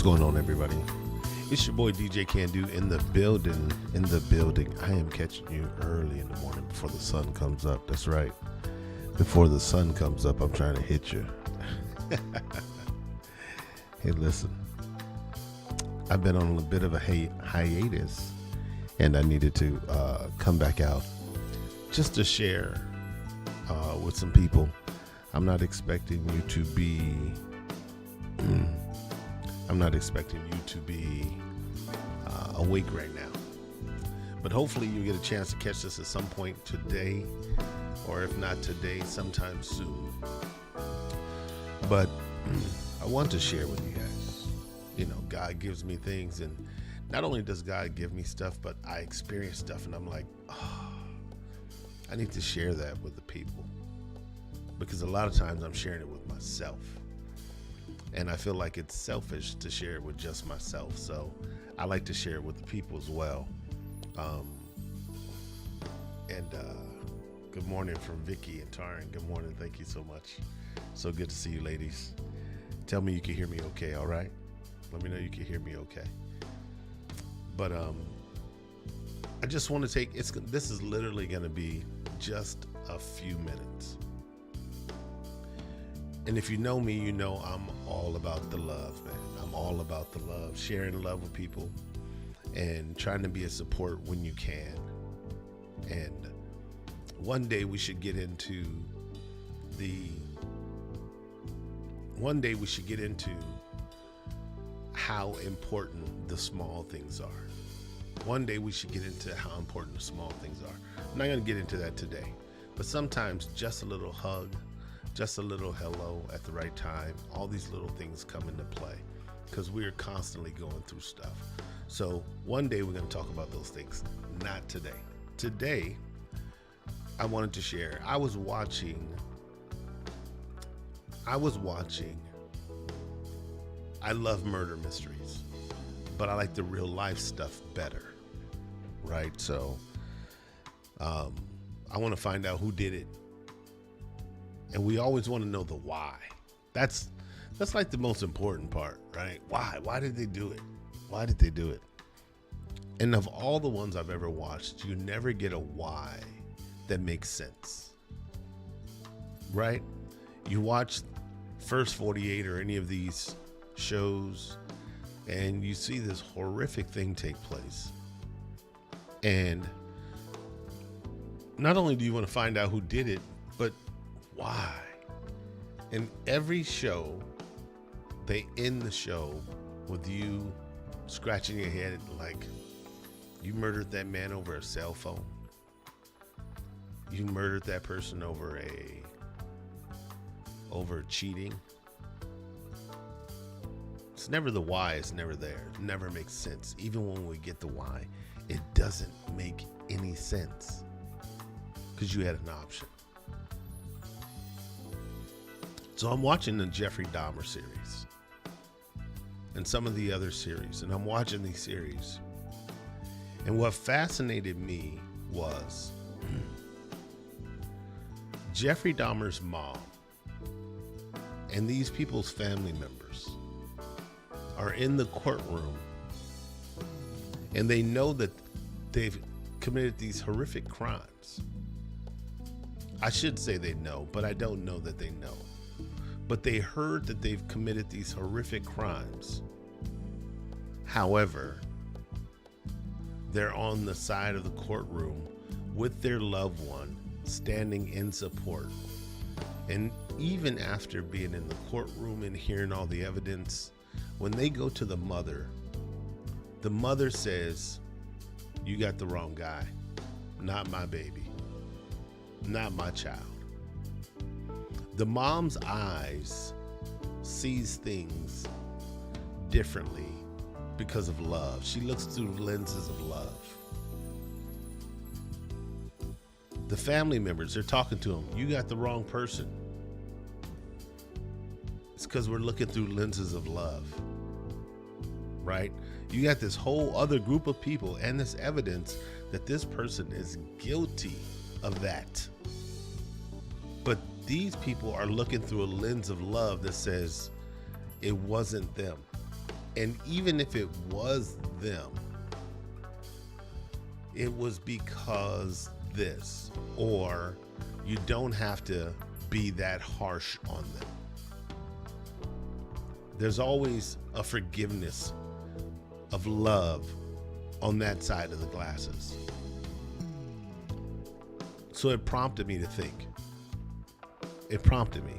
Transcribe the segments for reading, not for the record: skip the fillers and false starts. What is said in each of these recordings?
What's going on, everybody? It's your boy DJ Can Do in the building. I am catching you early in the morning before the sun comes up. That's right. Before the sun comes up, I'm trying to hit you. Hey, listen. I've been on a bit of a hiatus, and I needed to come back out just to share with some people. I'm not expecting you to be awake right now, but hopefully you get a chance to catch this at some point today, or if not today, sometime soon. But I want to share with you guys, God gives me things, and not only does God give me stuff, but I experience stuff, and I'm like, I need to share that with the people, because a lot of times I'm sharing it with myself. And I feel like it's selfish to share it with just myself. So I like to share it with the people as well. Good morning from Vicky and Taryn. Good morning. Thank you so much. So good to see you, ladies. Tell me you can hear me okay, all right? Let me know you can hear me okay. But I just want to this is literally going to be just a few minutes. And if you know me, you know I'm all about the love, man. I'm all about the love, sharing love with people and trying to be a support when you can. And one day we should get into how important the small things are. One day we should get into how important the small things are. I'm not going to get into that today, but sometimes just a little hug, just a little hello at the right time, all these little things come into play because we're constantly going through stuff. So one day we're going to talk about those things, not today. Today, I wanted to share, I was watching, I love murder mysteries, but I like the real life stuff better, right? So I want to find out who did it. And we always want to know the why. That's like the most important part, right? Why? Why did they do it? Why did they do it? And of all the ones I've ever watched, you never get a why that makes sense, right? You watch First 48 or any of these shows, and you see this horrific thing take place. And not only do you want to find out who did it, but why? In every show, they end the show with you scratching your head like, you murdered that man over a cell phone. You murdered that person over cheating. It's never the why, it's never there. It never makes sense. Even when we get the why, it doesn't make any sense because you had an option. So I'm watching the Jeffrey Dahmer series and some of the other series, and I'm watching these series. And what fascinated me was Jeffrey Dahmer's mom and these people's family members are in the courtroom, and they know that they've committed these horrific crimes. I should say they know, but I don't know that they know. But they heard that they've committed these horrific crimes. However, they're on the side of the courtroom with their loved one, standing in support. And even after being in the courtroom and hearing all the evidence, when they go to the mother says, "You got the wrong guy. Not my baby. Not my child." The mom's eyes sees things differently because of love. She looks through lenses of love. The family members, they're talking to him. "You got the wrong person." It's because we're looking through lenses of love, right? You got this whole other group of people and this evidence that this person is guilty of that. But these people are looking through a lens of love that says it wasn't them. And even if it was them, it was because this, or you don't have to be that harsh on them. There's always a forgiveness of love on that side of the glasses. So it prompted me to think. It prompted me.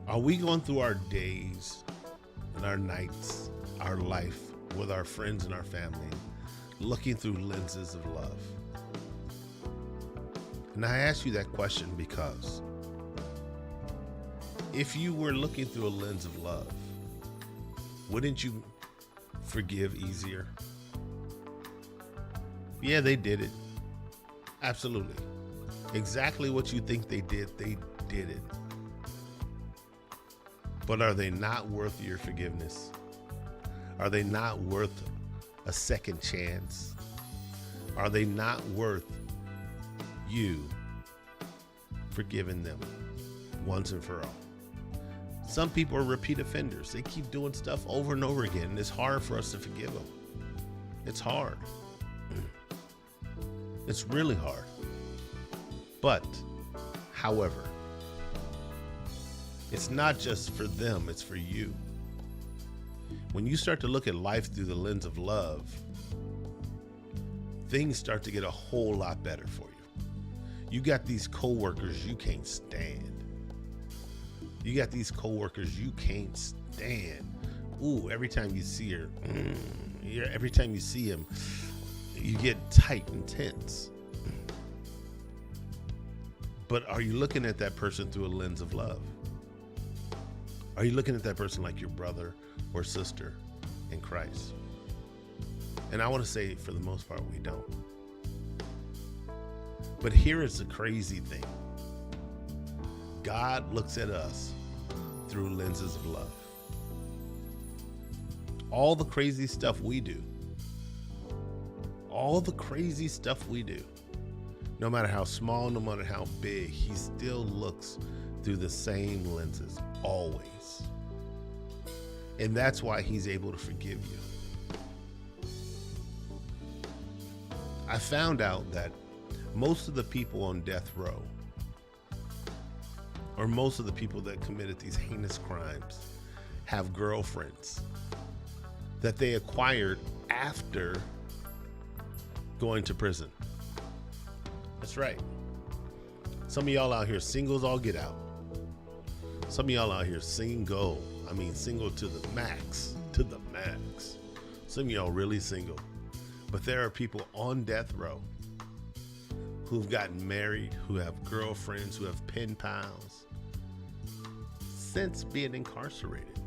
Are we going through our days and our nights, our life with our friends and our family, looking through lenses of love? And I ask you that question because if you were looking through a lens of love, wouldn't you forgive easier? Yeah, they did it. Absolutely. Exactly what you think they did it. But are they not worth your forgiveness? Are they not worth a second chance? Are they not worth you forgiving them once and for all? Some people are repeat offenders. They keep doing stuff over and over again, and it's hard for us to forgive them. It's hard. It's really hard. But, however, it's not just for them, it's for you. When you start to look at life through the lens of love, things start to get a whole lot better for you. You got these coworkers you can't stand. You got these coworkers you can't stand. Ooh, every time you see her, every time you see him, you get tight and tense. But are you looking at that person through a lens of love? Are you looking at that person like your brother or sister in Christ? And I want to say, for the most part, we don't. But here is the crazy thing. God looks at us through lenses of love. All the crazy stuff we do, no matter how small, no matter how big, he still looks through the same lenses, always. And that's why he's able to forgive you. I found out that most of the people on death row, or most of the people that committed these heinous crimes, have girlfriends that they acquired after going to prison. That's right. Some of y'all out here singles all get out. Some of y'all out here single. I mean, single to the max. Some of y'all really single. But there are people on death row who've gotten married, who have girlfriends, who have pen pals since being incarcerated.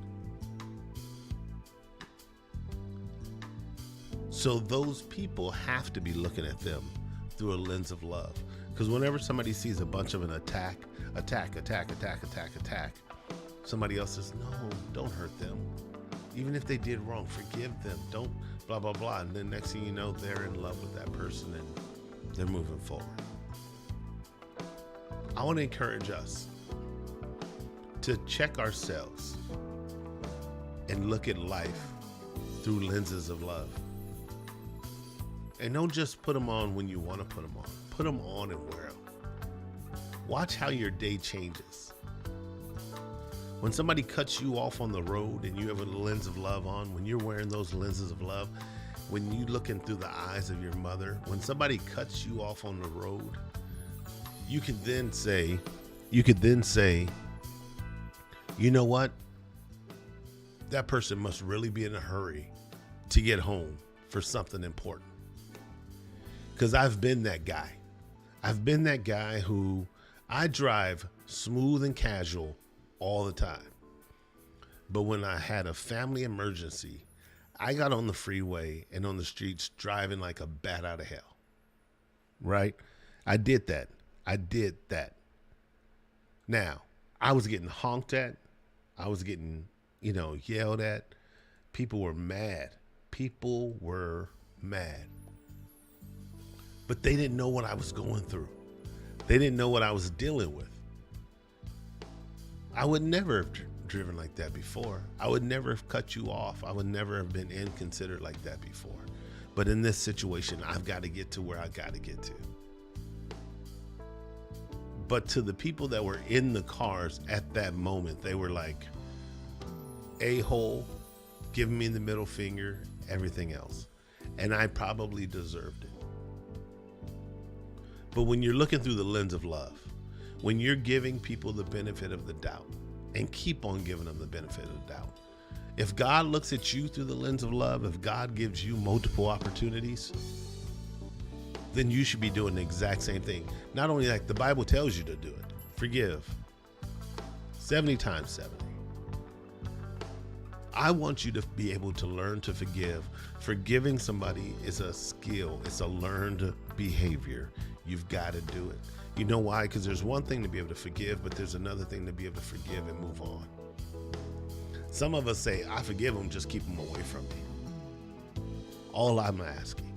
So those people have to be looking at them through a lens of love. Because whenever somebody sees a bunch of an attack, somebody else says, no, don't hurt them. Even if they did wrong, forgive them. Don't blah, blah, blah. And then next thing you know, they're in love with that person and they're moving forward. I want to encourage us to check ourselves and look at life through lenses of love. And don't just put them on when you want to put them on. Put them on and wear them. Watch how your day changes. When somebody cuts you off on the road and you have a lens of love on, when you're wearing those lenses of love, when you looking through the eyes of your mother, when somebody cuts you off on the road, you could then say, you know what? That person must really be in a hurry to get home for something important. Because I've been that guy. I've been that guy who I drive smooth and casual all the time. But when I had a family emergency, I got on the freeway and on the streets driving like a bat out of hell. Right? I did that. Now, I was getting honked at. I was getting, yelled at. People were mad. But they didn't know what I was going through. They didn't know what I was dealing with. I would never have driven like that before. I would never have cut you off. I would never have been inconsiderate like that before. But in this situation, I've got to get to where I got to get to. But to the people that were in the cars at that moment, they were like, a-hole, giving me the middle finger, everything else. And I probably deserved it. But when you're looking through the lens of love, when you're giving people the benefit of the doubt, and keep on giving them the benefit of the doubt. If God looks at you through the lens of love, if God gives you multiple opportunities, then you should be doing the exact same thing. Not only that, the Bible tells you to do it. Forgive 70 times 70. I want you to be able to learn to forgive. Forgiving somebody is a skill. It's a learned behavior. You've got to do it. You know why? Because there's one thing to be able to forgive, but there's another thing to be able to forgive and move on. Some of us say, I forgive them, just keep them away from me. All I'm asking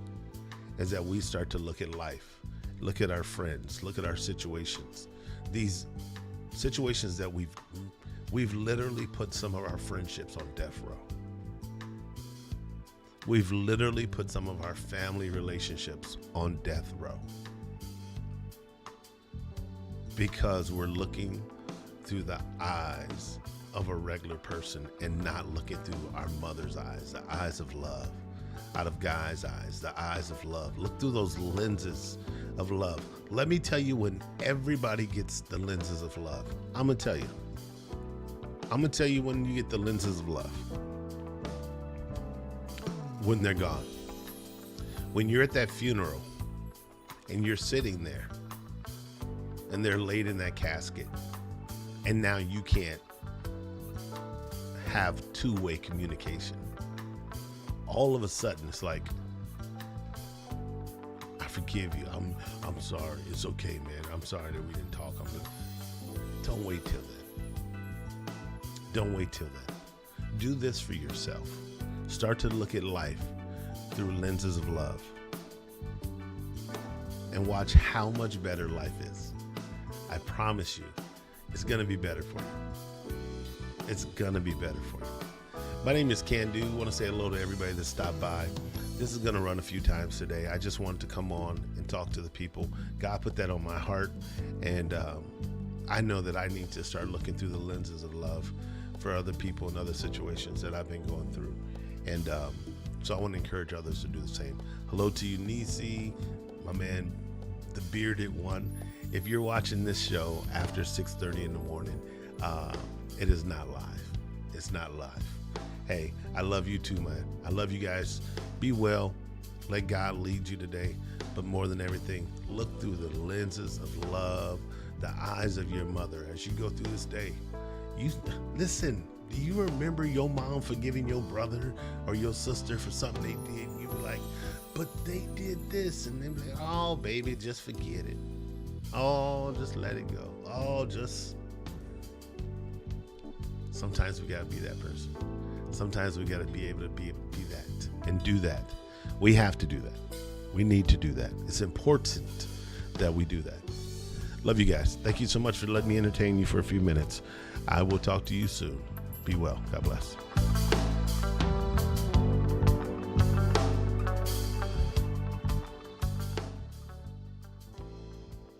is that we start to look at life, look at our friends, look at our situations. These situations that we've literally put some of our friendships on death row. We've literally put some of our family relationships on death row. Because we're looking through the eyes of a regular person and not looking through our mother's eyes, the eyes of love, out of God's eyes, the eyes of love. Look through those lenses of love. Let me tell you, when everybody gets the lenses of love, I'm going to tell you. I'm going to tell you when you get the lenses of love. When they're gone. When you're at that funeral and you're sitting there and they're laid in that casket, and now you can't have two-way communication. All of a sudden, it's like, I forgive you. I'm sorry. It's okay, man. I'm sorry that we didn't talk. Don't wait till then. Don't wait till then. Do this for yourself. Start to look at life through lenses of love, and watch how much better life is. I promise you, it's going to be better for you. It's going to be better for you. My name is Can Do. I want to say hello to everybody that stopped by. This is going to run a few times today. I just wanted to come on and talk to the people. God put that on my heart, and I know that I need to start looking through the lenses of love for other people in other situations that I've been going through. And so I want to encourage others to do the same. Hello to you, Nisi, my man, the bearded one. If you're watching this show after 6:30 in the morning, it is not live. It's not live. Hey, I love you too, man. I love you guys. Be well. Let God lead you today. But more than everything, look through the lenses of love, the eyes of your mother as you go through this day. Listen, do you remember your mom forgiving your brother or your sister for something they did? And you were like, but they did this. And they were like, oh, baby, just forget it. Oh, just let it go. Oh, just. Sometimes we got to be that person. Sometimes we got to be able to be that and do that. We have to do that. We need to do that. It's important that we do that. Love you guys. Thank you so much for letting me entertain you for a few minutes. I will talk to you soon. Be well. God bless.